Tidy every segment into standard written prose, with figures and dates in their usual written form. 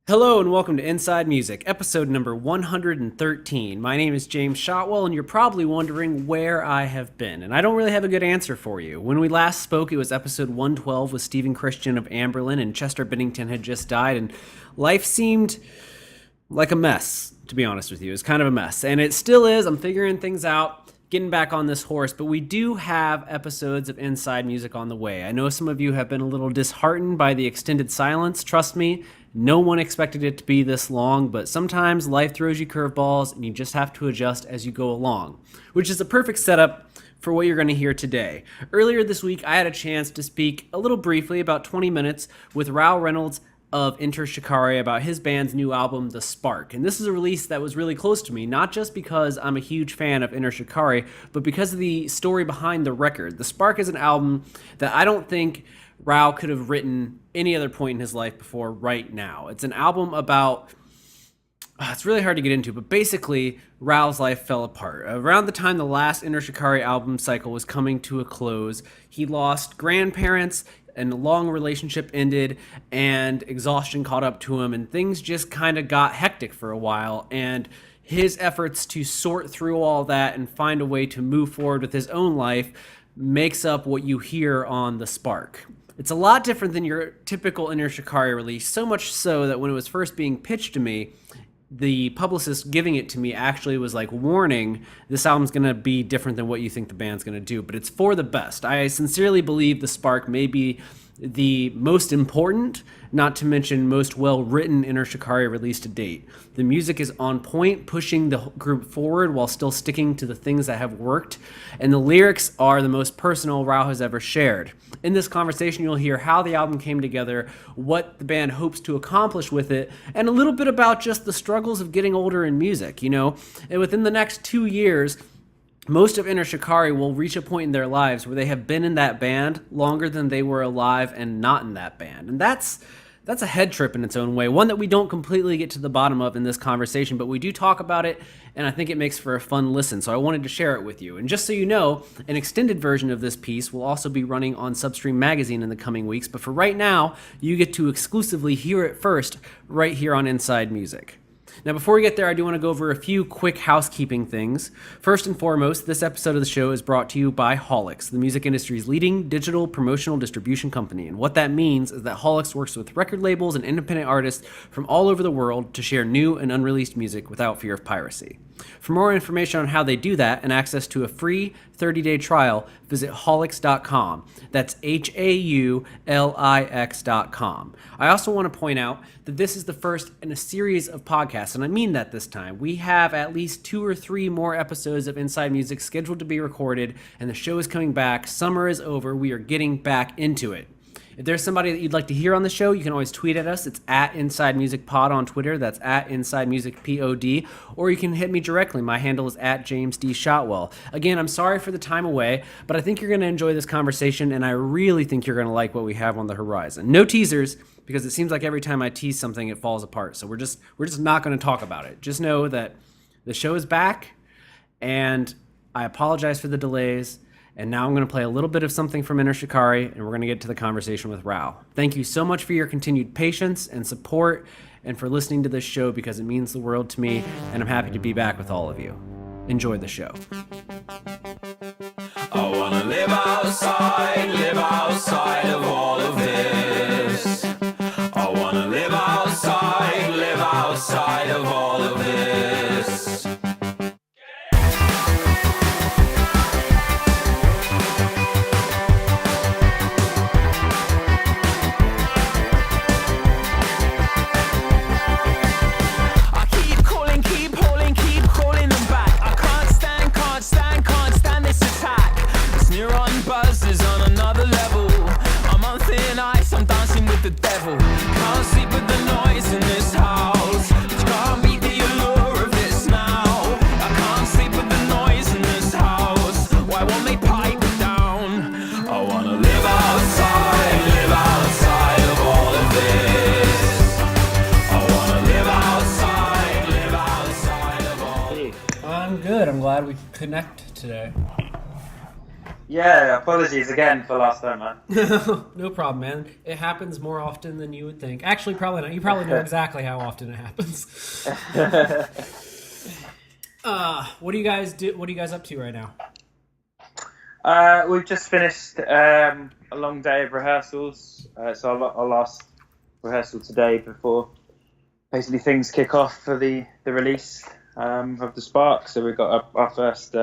Hello and welcome to Inside Music, episode number 113. My name is James Shotwell, and you're probably wondering where I have been, and I don't really have a good answer for you. When we last spoke, it was episode 112 with Stephen Christian of Amberlin, and Chester Bennington had just died, and life seemed like a mess, to be honest with you. It was kind of a mess, and it still is. I'm figuring things out, getting back on this horse, but we do have episodes of Inside Music on the way. I know some of you have been a little disheartened by the extended silence. Trust me, no one expected it to be this long, but sometimes life throws you curveballs and you just have to adjust as you go along, which is a perfect setup for what you're going to hear today. Earlier this week, I had a chance to speak a little briefly, about 20 minutes, with Rou Reynolds of Enter Shikari about his band's new album, The Spark. And this is a release that was really close to me, not just because I'm a huge fan of Enter Shikari, but because of the story behind the record. The Spark is an album that I don't think Rou could have written any other point in his life before right now. It's an album about, it's really hard to get into, but basically Rou's life fell apart. Around the time the last Enter Shikari album cycle was coming to a close, he lost grandparents, and a long relationship ended, and exhaustion caught up to him, and things just kind of got hectic for a while, and his efforts to sort through all that and find a way to move forward with his own life makes up what you hear on The Spark. It's a lot different than your typical Enter Shikari release, so much so that when it was first being pitched to me, the publicist giving it to me actually was like, warning, this album's going to be different than what you think the band's going to do, but it's for the best. I sincerely believe The Spark may be the most important, not to mention most well-written Enter Shikari release to date. The music is on point, pushing the group forward while still sticking to the things that have worked, and the lyrics are the most personal Rou has ever shared. In this conversation, you'll hear how the album came together, what the band hopes to accomplish with it, and a little bit about just the struggles of getting older in music, and within the next 2 years, most of Enter Shikari will reach a point in their lives where they have been in that band longer than they were alive and not in that band. And that's a head trip in its own way, one that we don't completely get to the bottom of in this conversation, but we do talk about it, and I think it makes for a fun listen, so I wanted to share it with you. And just so you know, an extended version of this piece will also be running on Substream Magazine in the coming weeks, but for right now, you get to exclusively hear it first right here on Inside Music. Now, before we get there, I do want to go over a few quick housekeeping things. First and foremost, this episode of the show is brought to you by Holix, the music industry's leading digital promotional distribution company. And what that means is that Holix works with record labels and independent artists from all over the world to share new and unreleased music without fear of piracy. For more information on how they do that and access to a free 30-day trial, visit Holix.com. That's Haulix.com. I also want to point out that this is the first in a series of podcasts, and I mean that this time. We have at least 2 or 3 more episodes of Inside Music scheduled to be recorded, and the show is coming back. Summer is over. We are getting back into it. If there's somebody that you'd like to hear on the show, you can always tweet at us. It's at Inside Music Pod on Twitter. That's at Inside Music POD. Or you can hit me directly. My handle is at James D. Shotwell. Again, I'm sorry for the time away, but I think you're going to enjoy this conversation, and I really think you're going to like what we have on the horizon. No teasers, because it seems like every time I tease something, it falls apart. So we're just not going to talk about it. Just know that the show is back, and I apologize for the delays. And now I'm going to play a little bit of something from Enter Shikari, and we're going to get to the conversation with Rou. Thank you so much for your continued patience and support, and for listening to this show, because it means the world to me, and I'm happy to be back with all of you. Enjoy the show. I wanna live outside of all of this. I wanna live outside of all of this. The devil can't sleep with the noise in this house. Can't beat the allure of this now. I can't sleep with the noise in this house. Why won't they pipe it down? I wanna live outside of all of this. I wanna live outside of all. Hey, I'm good. I'm glad we could connect today. Yeah, apologies again for last time, man. No problem, man. It happens more often than you would think. Actually, probably not. You probably know exactly how often it happens. What do you guys do? What are you guys up to right now? We've just finished a long day of rehearsals. So our last rehearsal today before basically things kick off for the release of the Spark. So we've got our first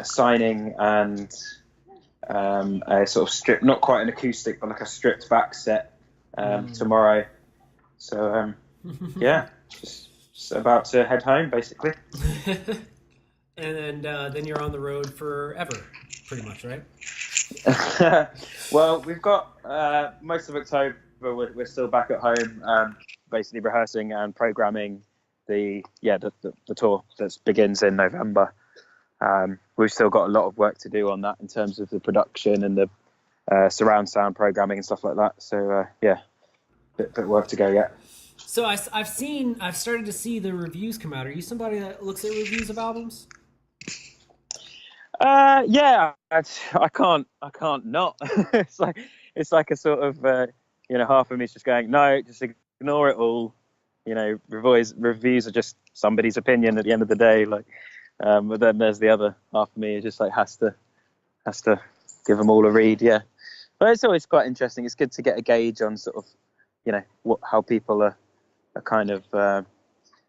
signing and a sort of strip, not quite an acoustic, but like a stripped back set tomorrow. So yeah, just about to head home basically. And then you're on the road forever, pretty much, right? Well, we've got most of October. We're still back at home, basically rehearsing and programming the tour that begins in November. We've still got a lot of work to do on that in terms of the production and the surround sound programming and stuff like that. So bit work to go yet. So I've started to see the reviews come out. Are you somebody that looks at reviews of albums? Yeah, I can't not. It's like a sort of half of me is just going, no, just ignore it all. Reviews are just somebody's opinion at the end of the day. But then there's the other half of me who just has to give them all a read. Yeah, but it's always quite interesting. It's good to get a gauge on sort of how people are kind of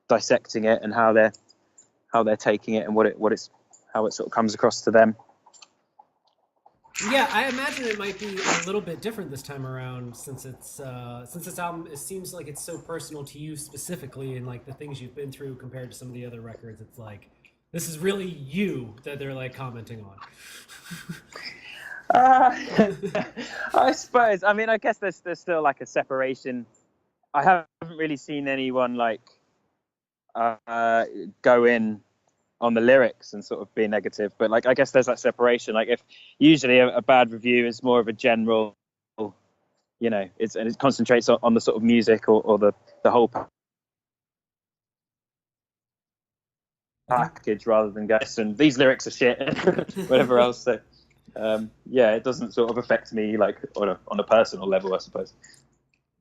dissecting it and how they're taking it and how it sort of comes across to them. Yeah, I imagine it might be a little bit different this time around since this album, it seems like it's so personal to you specifically and like the things you've been through compared to some of the other records. It's like this is really you that they're like commenting on. I suppose. I mean, I guess there's still like a separation. I haven't really seen anyone go in on the lyrics and sort of be negative, but I guess there's that separation. If usually a bad review is more of a general, it concentrates on the sort of music or the whole package rather than guess and these lyrics are shit, whatever else. So it doesn't sort of affect me on a personal level, I suppose.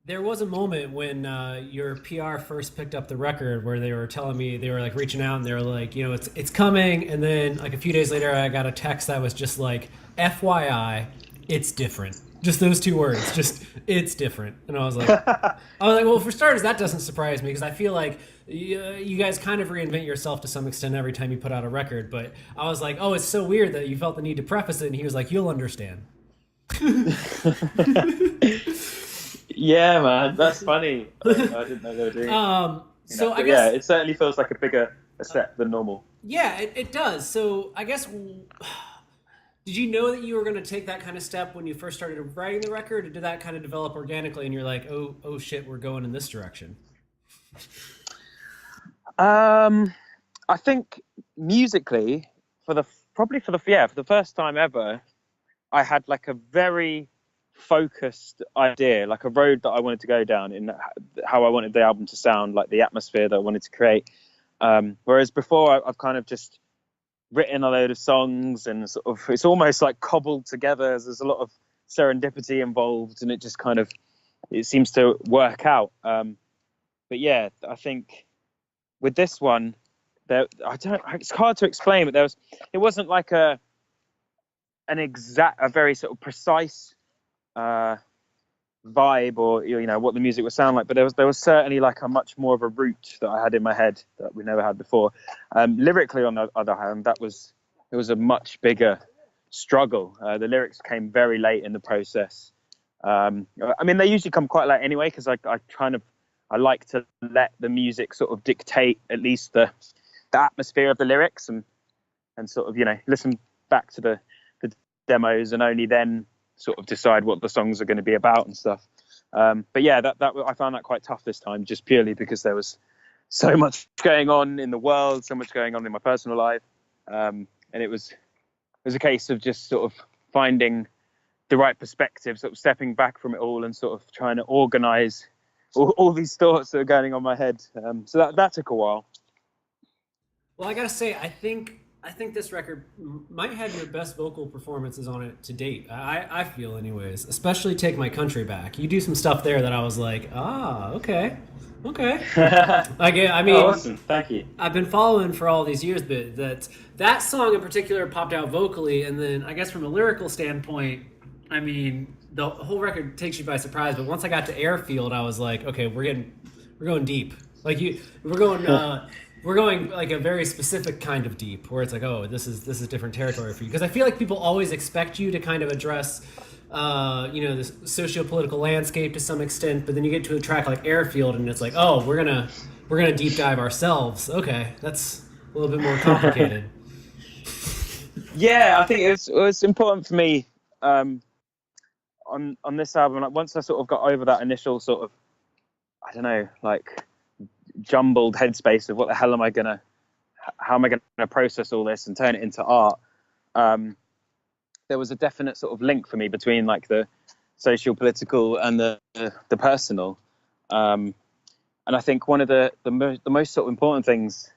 There was a moment when your PR first picked up the record where they were telling me, they were reaching out and they were like, it's coming. And then a few days later, I got a text that was just like, FYI, it's different. Just those two words, just it's different. And I was like, well, for starters, that doesn't surprise me because I feel like you guys kind of reinvent yourself to some extent every time you put out a record. But I was like, oh, it's so weird that you felt the need to preface it. And he was like, you'll understand. Yeah, man, that's funny. I didn't know they were doing So I guess it certainly feels like a bigger step than normal. Yeah, it does. So I guess, did you know that you were going to take that kind of step when you first started writing the record, or did that kind of develop organically and you're like, oh shit, we're going in this direction? I think musically, for the first time ever, I had a very focused idea, a road that I wanted to go down in how I wanted the album to sound, the atmosphere that I wanted to create. Whereas before I've kind of just written a load of songs and sort of it's almost cobbled together. There's a lot of serendipity involved and it just kind of it seems to work out. But yeah, I think with this one it's hard to explain, but it wasn't a very sort of precise vibe or what the music would sound like, but there was certainly a much more of a route that I had in my head that we never had before. Lyrically, on the other hand, it was a much bigger struggle. The lyrics came very late in the process. I mean, they usually come quite late anyway because I like to let the music sort of dictate at least the atmosphere of the lyrics and sort of listen back to the demos and only then sort of decide what the songs are going to be about and stuff. But yeah, that I found that quite tough this time, just purely because there was so much going on in the world, so much going on in my personal life, and it was a case of just sort of finding the right perspective, sort of stepping back from it all and sort of trying to organize all these thoughts that are going on my head. So that took a while. Well, I gotta say, I think I think this record might have your best vocal performances on it to date. I feel, anyways. Especially "Take My Country Back." You do some stuff there that I was like, okay. Like, I mean, Oh, awesome, thank you. I've been following for all these years, but that song in particular popped out vocally, and then I guess from a lyrical standpoint, I mean, the whole record takes you by surprise. But once I got to Airfield, I was like, okay, we're going deep. Like we're going like a very specific kind of deep, where it's like, oh, this is different territory for you. Because I feel like people always expect you to kind of address, the socio-political landscape to some extent, but then you get to a track like Airfield, and it's like, oh, we're gonna deep dive ourselves. Okay, that's a little bit more complicated. Yeah, I think it was important for me on this album. Like, once I sort of got over that initial sort of, I don't know, like jumbled headspace of how am I gonna process all this and turn it into art. There was a definite sort of link for me between like the social, political, and the personal. And I think one of the most sort of important things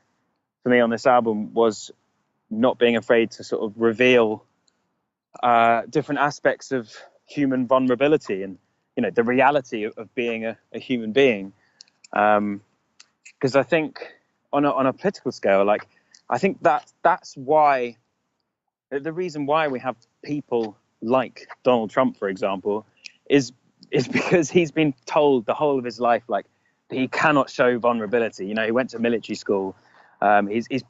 for me on this album was not being afraid to sort of reveal different aspects of human vulnerability and, the reality of being a human being. Because I think on a political scale, like, I think that's why the reason why we have people like Donald Trump, for example, is because he's been told the whole of his life, like, that he cannot show vulnerability. He went to military school. He's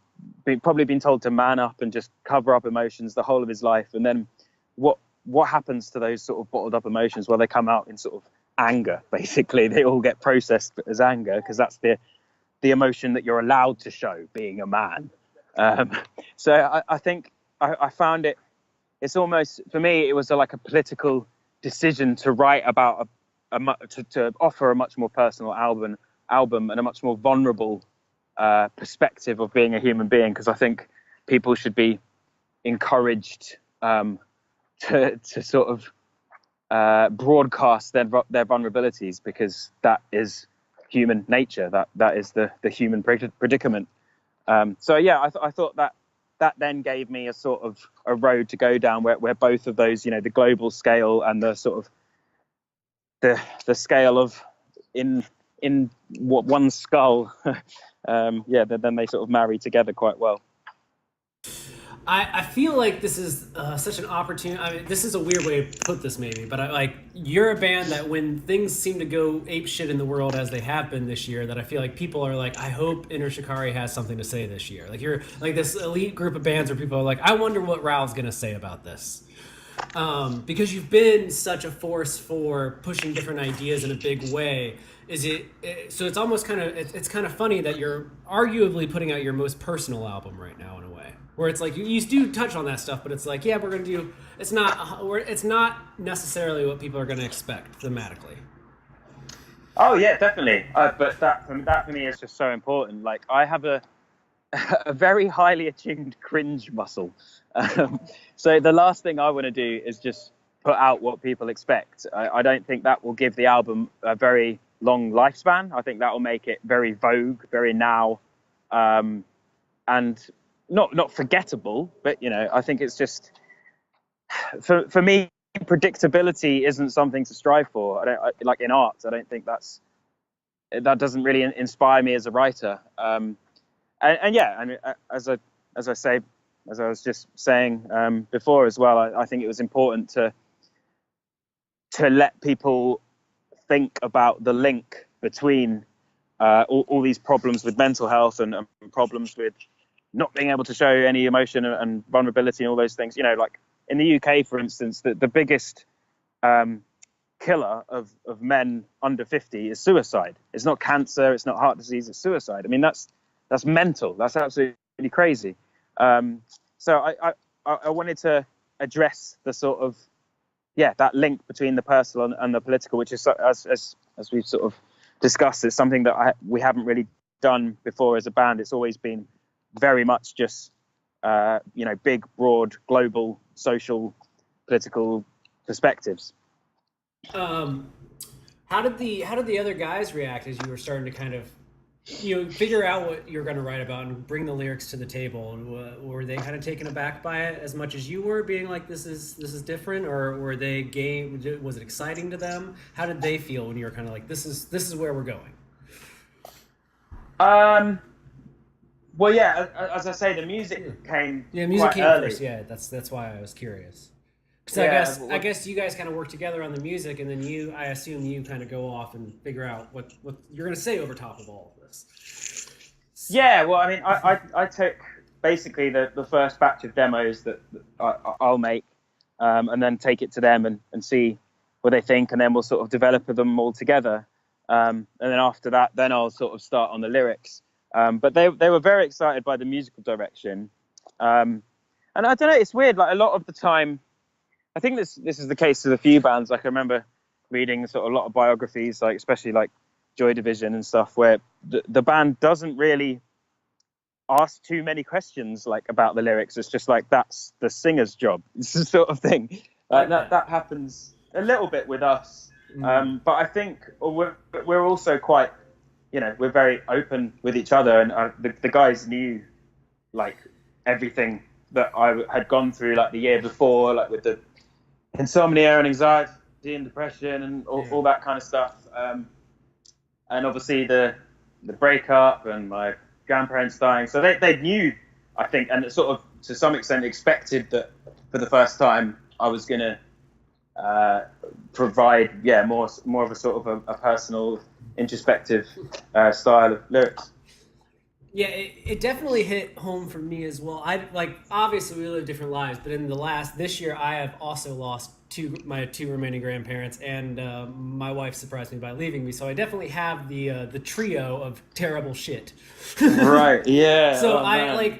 probably been told to man up and just cover up emotions the whole of his life. And then what happens to those sort of bottled up emotions? Well, they come out in sort of anger, basically. They all get processed as anger because that's the emotion that you're allowed to show being a man. So I think I found it's almost, for me, it was like a political decision to write about to offer a much more personal album and a much more vulnerable perspective of being a human being, because I think people should be encouraged to sort of broadcast their vulnerabilities, because that is human nature. That is the human predicament. So yeah, I thought that then gave me a sort of a road to go down where both of those, the global scale and the sort of the scale of in what one skull, then they sort of marry together quite well. I feel like this is such an opportunity. I mean, this is a weird way to put this, maybe, but you're a band that when things seem to go ape shit in the world as they have been this year, that I feel like people are like, I hope Enter Shikari has something to say this year. Like, you're like this elite group of bands where people are like, I wonder what Ralph's gonna say about this. Because you've been such a force for pushing different ideas in a big way. So it's almost kind of, it's kind of funny that you're arguably putting out your most personal album right now in a way, where it's like you do touch on that stuff, but it's like, yeah, we're gonna do. It's not necessarily what people are gonna expect thematically. Oh yeah, definitely. But that for me is just so important. Like, I have a very highly attuned cringe muscle. So the last thing I want to do is just put out what people expect. I don't think that will give the album a very long lifespan. I think that will make it very vogue, very now, and not forgettable. But I think it's just, for me, predictability isn't something to strive for. Like in art, I don't think that doesn't really inspire me as a writer. And yeah, I mean, as I was just saying before as well, I think it was important to let people think about the link between all these problems with mental health and problems with not being able to show any emotion and vulnerability and all those things. Like in the UK, for instance, the biggest killer of men under 50 is suicide. It's not cancer, it's not heart disease, it's suicide. I mean, that's mental. That's absolutely crazy. So I wanted to address the sort of, that link between the personal and the political, which is, as we've sort of discussed, is something that we haven't really done before as a band. It's always been very much just big, broad, global, social, political perspectives. How did the other guys react as you were starting to kind of figure out what you're going to write about and bring the lyrics to the table, and were they kind of taken aback by it as much as you were, being like, this is different, or were they game? Was it exciting to them? How did they feel when you were kind of like, this is where we're going? Well, yeah, as I say, the music came music quite came early. first. Yeah, that's why I was curious. Because I guess you guys kind of work together on the music, and then I assume you kind of go off and figure out what you're going to say over top of all of this. Yeah, well, I mean, I took basically the first batch of demos that I'll make, and then take it to them and see what they think, and then we'll sort of develop them all together. And then after that, then I'll sort of start on the lyrics. But they were very excited by the musical direction. And I don't know, it's weird, like a lot of the time, I think this is the case with a few bands. Like I remember reading sort of a lot of biographies, like especially like Joy Division and stuff, where the band doesn't really ask too many questions like about the lyrics. It's just like, that's the singer's job. It's the sort of thing. That happens a little bit with us. But I think we're also quite, we're very open with each other, and the guys knew like everything that I had gone through like the year before, like with the insomnia and anxiety and depression and all that kind of stuff. And obviously the breakup and my grandparents dying. So they knew, I think, and sort of to some extent expected that for the first time I was going to provide, more of a sort of a personal, introspective style of lyrics. Yeah, it definitely hit home for me as well. Obviously we live different lives, but in this year I have also lost my two remaining grandparents, and my wife surprised me by leaving me. So I definitely have the trio of terrible shit. Right. Yeah. So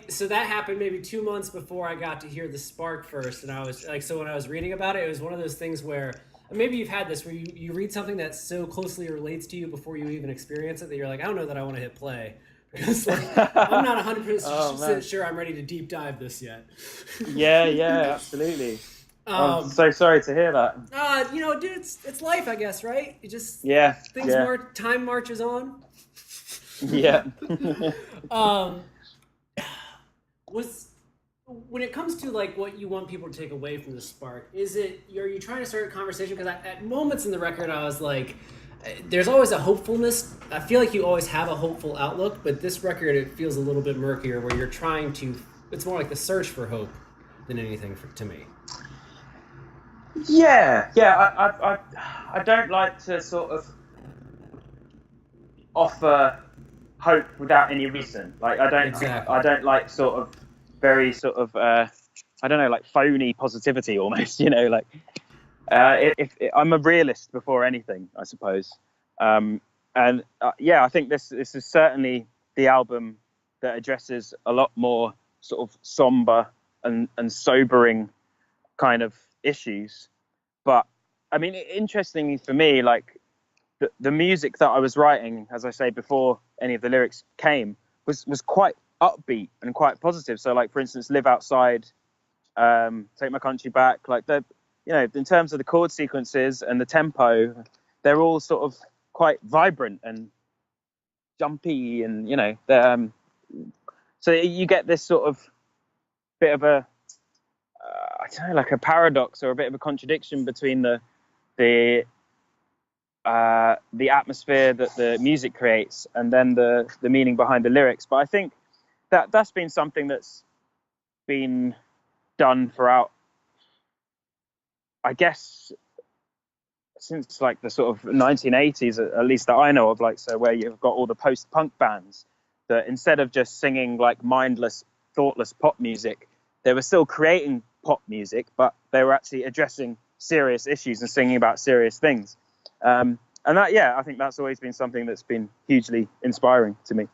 so that happened maybe 2 months before I got to hear the spark first, and I was like, so when I was reading about it, it was one of those things where maybe you've had this where you read something that so closely relates to you before you even experience it that you're like, I don't know that I want to hit play. Because I'm not 100% sure I'm ready to deep dive this yet. Yeah, absolutely. I'm so sorry to hear that. Dude, it's life, I guess, right? You just time marches on. Yeah. When it comes to like what you want people to take away from the spark, are you trying to start a conversation? Because at moments in the record, I was like, there's always a hopefulness. I feel like you always have a hopeful outlook, but this record, it feels a little bit murkier, where you're trying to. It's more like the search for hope than anything to me. Yeah. I don't like to sort of offer hope without any reason. Like I don't like sort of very sort of like phony positivity almost. I'm a realist before anything, I suppose. I think this is certainly the album that addresses a lot more sort of somber and sobering kind of issues. But I mean, interestingly for me, like the music that I was writing, as I say, before any of the lyrics came, was quite upbeat and quite positive. So like, for instance, Live Outside, Take My Country Back, like in terms of the chord sequences and the tempo, they're all sort of quite vibrant and jumpy, and so you get this sort of bit of a I don't know, like a paradox or a bit of a contradiction between the atmosphere that the music creates and then the meaning behind the lyrics. But I think that's been something that's been done throughout, I guess, since like the sort of 1980s, at least that I know of, like, so where you've got all the post-punk bands that instead of just singing like mindless, thoughtless pop music, they were still creating pop music, but they were actually addressing serious issues and singing about serious things. And that, I think that's always been something that's been hugely inspiring to me.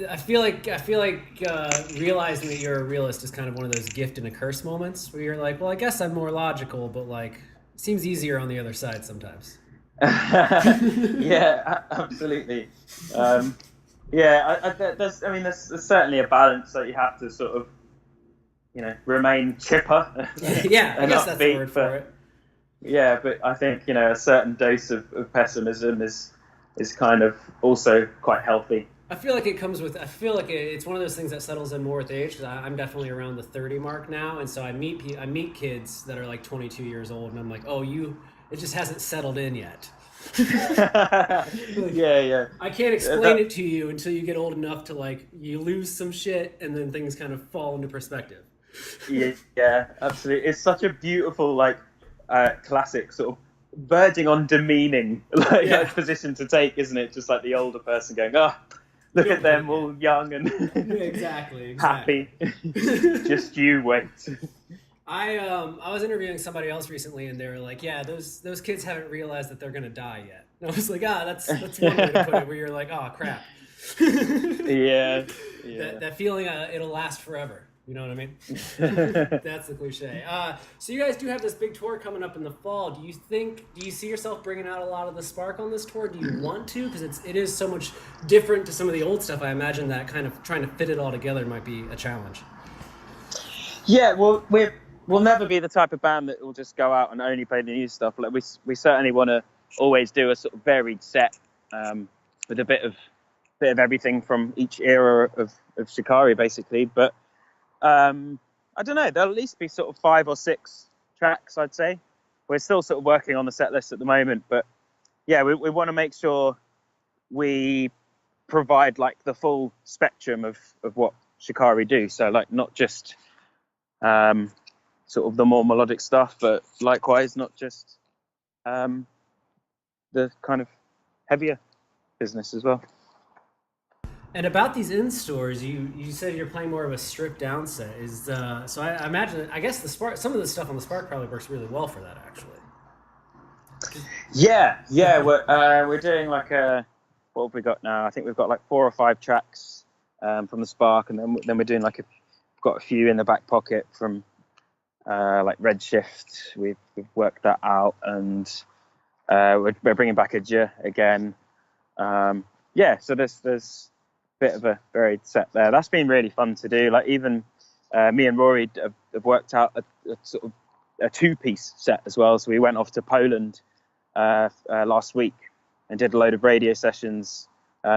I feel like realizing that you're a realist is kind of one of those gift and a curse moments where you're like, well, I guess I'm more logical, but like, it seems easier on the other side sometimes. Yeah, absolutely. There's certainly a balance that you have to sort of, remain chipper. Yeah, I guess that's the word for it. Yeah, but I think, a certain dose of pessimism is is kind of also quite healthy. I feel like it comes with. I feel like it's one of those things that settles in more with age. Because I'm definitely around the 30 mark now, and so I meet kids that are like 22 years old, and I'm like, oh, it just hasn't settled in yet. Yeah. I can't explain it to you until you get old enough to like you lose some shit, and then things kind of fall into perspective. Yeah, absolutely. It's such a beautiful, like, classic sort of verging on demeaning position to take, isn't it? Just like the older person going, look at them, all young and exactly. happy. Just you wait. I was interviewing somebody else recently, and they were like, "Yeah, those kids haven't realized that they're gonna die yet." And I was like, that's one way to put it, where you're like, "Oh crap." Yeah. That feeling, it'll last forever. You know what I mean? That's the cliche. So you guys do have this big tour coming up in the fall. Do you see yourself bringing out a lot of the spark on this tour? Do you want to? Because it is so much different to some of the old stuff. I imagine that kind of trying to fit it all together might be a challenge. Yeah, well, we'll never be the type of band that will just go out and only play the new stuff. Like we certainly want to always do a sort of varied set with a bit of everything from each era of Shikari, basically. But I don't know. There'll at least be sort of 5 or 6 tracks, I'd say. We're still sort of working on the set list at the moment, but yeah, we want to make sure we provide like the full spectrum of what Shikari do. So like not just sort of the more melodic stuff, but likewise not just the kind of heavier business as well. And about these in-stores, you said you're playing more of a stripped-down set. So I imagine, I guess some of the stuff on the Spark probably works really well for that, actually. Yeah. We're doing like what have we got now? I think we've got like 4 or 5 tracks from the Spark, and then we're doing like we've got a few in the back pocket from like Redshift. We've worked that out, and we're bringing back a J again. So there's bit of a varied set there. That's been really fun to do. Like even me and Rory have worked out a sort of a 2-piece set as well. So we went off to Poland last week and did a load of radio sessions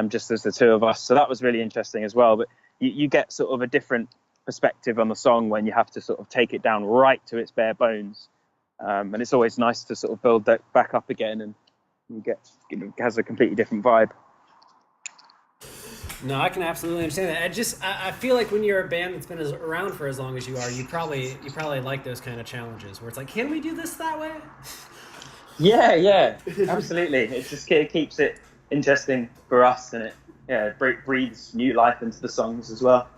just as the 2 of us. So that was really interesting as well. But you get sort of a different perspective on the song when you have to sort of take it down right to its bare bones. And it's always nice to sort of build that back up again, and it has a completely different vibe. No, I can absolutely understand that. I feel like when you're a band that's been around for as long as you are, you probably like those kind of challenges where it's like, can we do this that way? Yeah, absolutely. It keeps it interesting for us, and it breathes new life into the songs as well.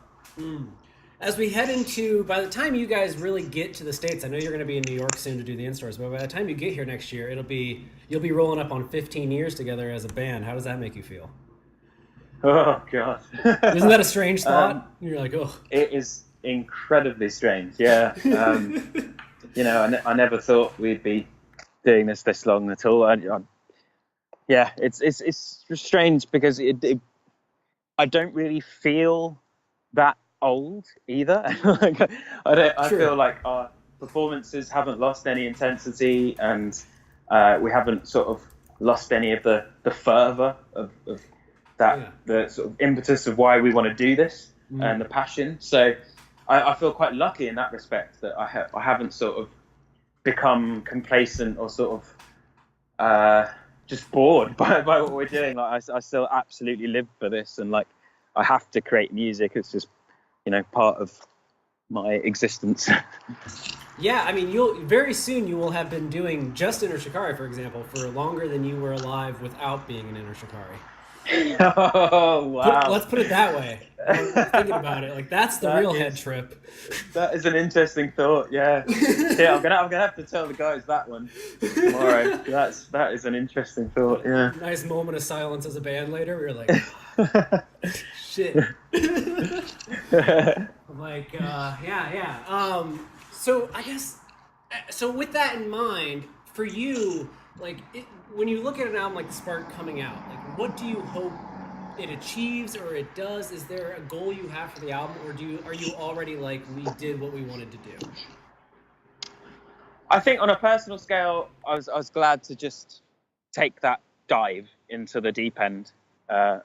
As we head into, by the time you guys really get to the States, I know you're going to be in New York soon to do the in-stores, but by the time you get here next year, you'll be rolling up on 15 years together as a band. How does that make you feel? Oh God! Isn't that a strange thought? You're like, oh. It is incredibly strange. Yeah. I never thought we'd be doing this long at all. It's strange because I don't really feel that old either. I feel like our performances haven't lost any intensity, and we haven't sort of lost any of the fervor of that, the sort of impetus of why we want to do this and the passion. So I feel quite lucky in that respect that I haven't sort of become complacent or sort of just bored by what we're doing. Like I still absolutely live for this, and like I have to create music. It's just part of my existence. Yeah, I mean, very soon you will have been doing just Enter Shikari, for example, for longer than you were alive without being an Enter Shikari. Oh wow! Let's put it that way. I'm thinking about it, like that's the real head trip. That is an interesting thought. Yeah, I'm gonna have to tell the guys that one tomorrow. That is an interesting thought. Yeah. Nice moment of silence as a band later. We were like, shit. I'm like, yeah. So I guess, with that in mind, for you, like, when you look at an album like The Spark coming out, like, what do you hope it achieves or it does? Is there a goal you have for the album, or are you already like, we did what we wanted to do? I think on a personal scale, I was glad to just take that dive into the deep end. I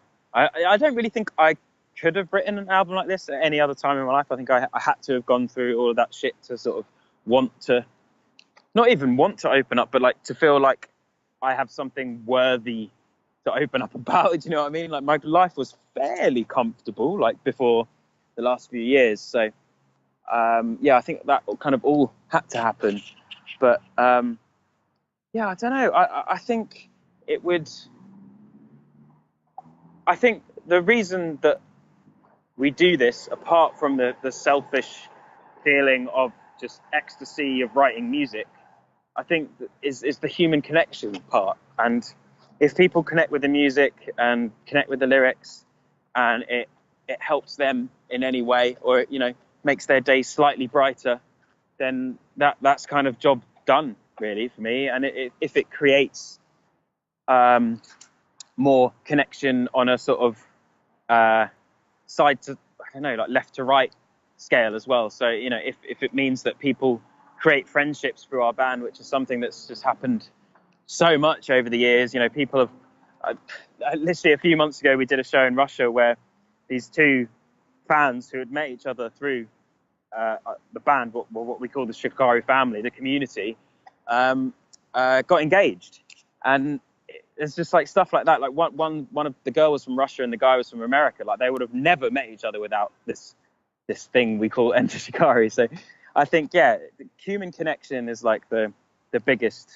don't really think I could have written an album like this at any other time in my life. I think I had to have gone through all of that shit to sort of not even want to open up, but like to feel like I have something worthy to open up about. Do you know what I mean? Like my life was fairly comfortable, like before the last few years. So I think that kind of all had to happen. But I don't know. I think it would. I think the reason that we do this, apart from the selfish feeling of just ecstasy of writing music, I think is the human connection part. And if people connect with the music and connect with the lyrics, and it helps them in any way, or makes their day slightly brighter, then that's kind of job done, really, for me. And if it creates more connection on a sort of side to, I don't know, like left to right scale as well. So if it means that people create friendships through our band, which is something that's just happened so much over the years. People have literally a few months ago we did a show in Russia where these two fans who had met each other through the band, what we call the Shikari family, the community, got engaged. And it's just like stuff like that. Like one of the girl was from Russia and the guy was from America. Like they would have never met each other without this thing we call Enter Shikari. So I think, the human connection is like the biggest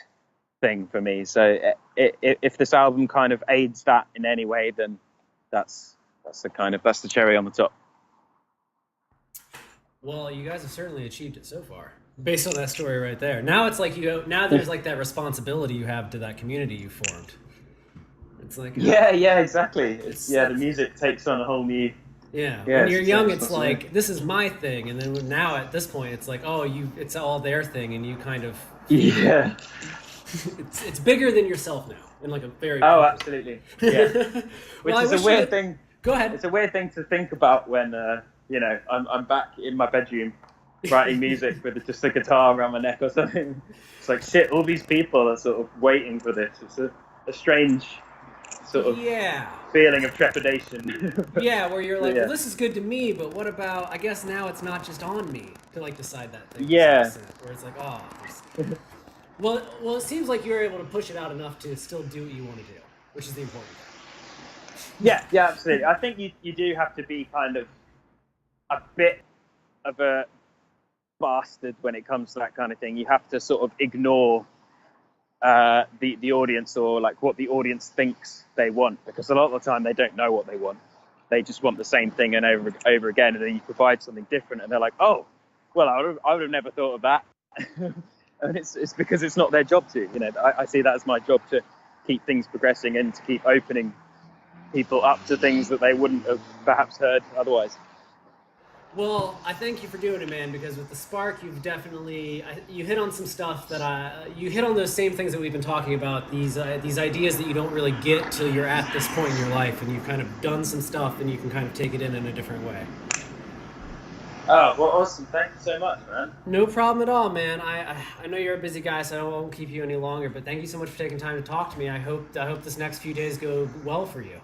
thing for me. So if this album kind of aids that in any way, then that's the cherry on the top. Well, you guys have certainly achieved it so far, based on that story right there. Now it's like now there's like that responsibility you have to that community you formed. It's like exactly. The music takes on a whole new. Yeah, when you're young, it's like, this is my thing, and then now at this point, it's like, it's all their thing, and you kind of it's bigger than yourself now, in like a very absolutely, yeah. Which well, is a weird thing. Go ahead. It's a weird thing to think about when I'm back in my bedroom writing music with just a guitar around my neck or something. It's like, shit, all these people are sort of waiting for this. It's a strange sort of feeling of trepidation. Where you're like, well, this is good to me, but what about, I guess now it's not just on me to like decide that thing. Yeah. Where it's like, well, it seems like you're able to push it out enough to still do what you want to do, which is the important thing. Yeah, absolutely. I think you do have to be kind of a bit of a bastard when it comes to that kind of thing. You have to sort of ignore the audience, or like what the audience thinks they want, because a lot of the time they don't know what they want. They just want the same thing and over again, and then you provide something different and they're like, oh, well, I would have never thought of that. And it's because it's not their job to. I see that as my job, to keep things progressing and to keep opening people up to things that they wouldn't have perhaps heard otherwise. Well, I thank you for doing it, man, because with the Spark, you've definitely, you hit on some stuff that you hit on those same things that we've been talking about, these ideas that you don't really get till you're at this point in your life, and you've kind of done some stuff and you can kind of take it in a different way. Oh, well, awesome. Thank you so much, man. No problem at all, man. I know you're a busy guy, so I won't keep you any longer, but thank you so much for taking time to talk to me. I hope this next few days go well for you.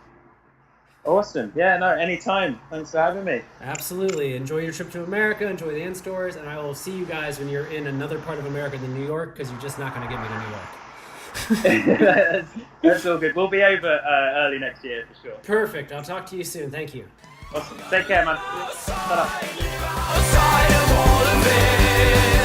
Awesome. Yeah, no, anytime. Thanks for having me. Absolutely. Enjoy your trip to America, enjoy the in-stores, and I will see you guys when you're in another part of America than New York, because you're just not going to get me to New York. That's all good. We'll be over early next year for sure. Perfect. I'll talk to you soon. Thank you. Awesome. Take care, man. Outside of all of this.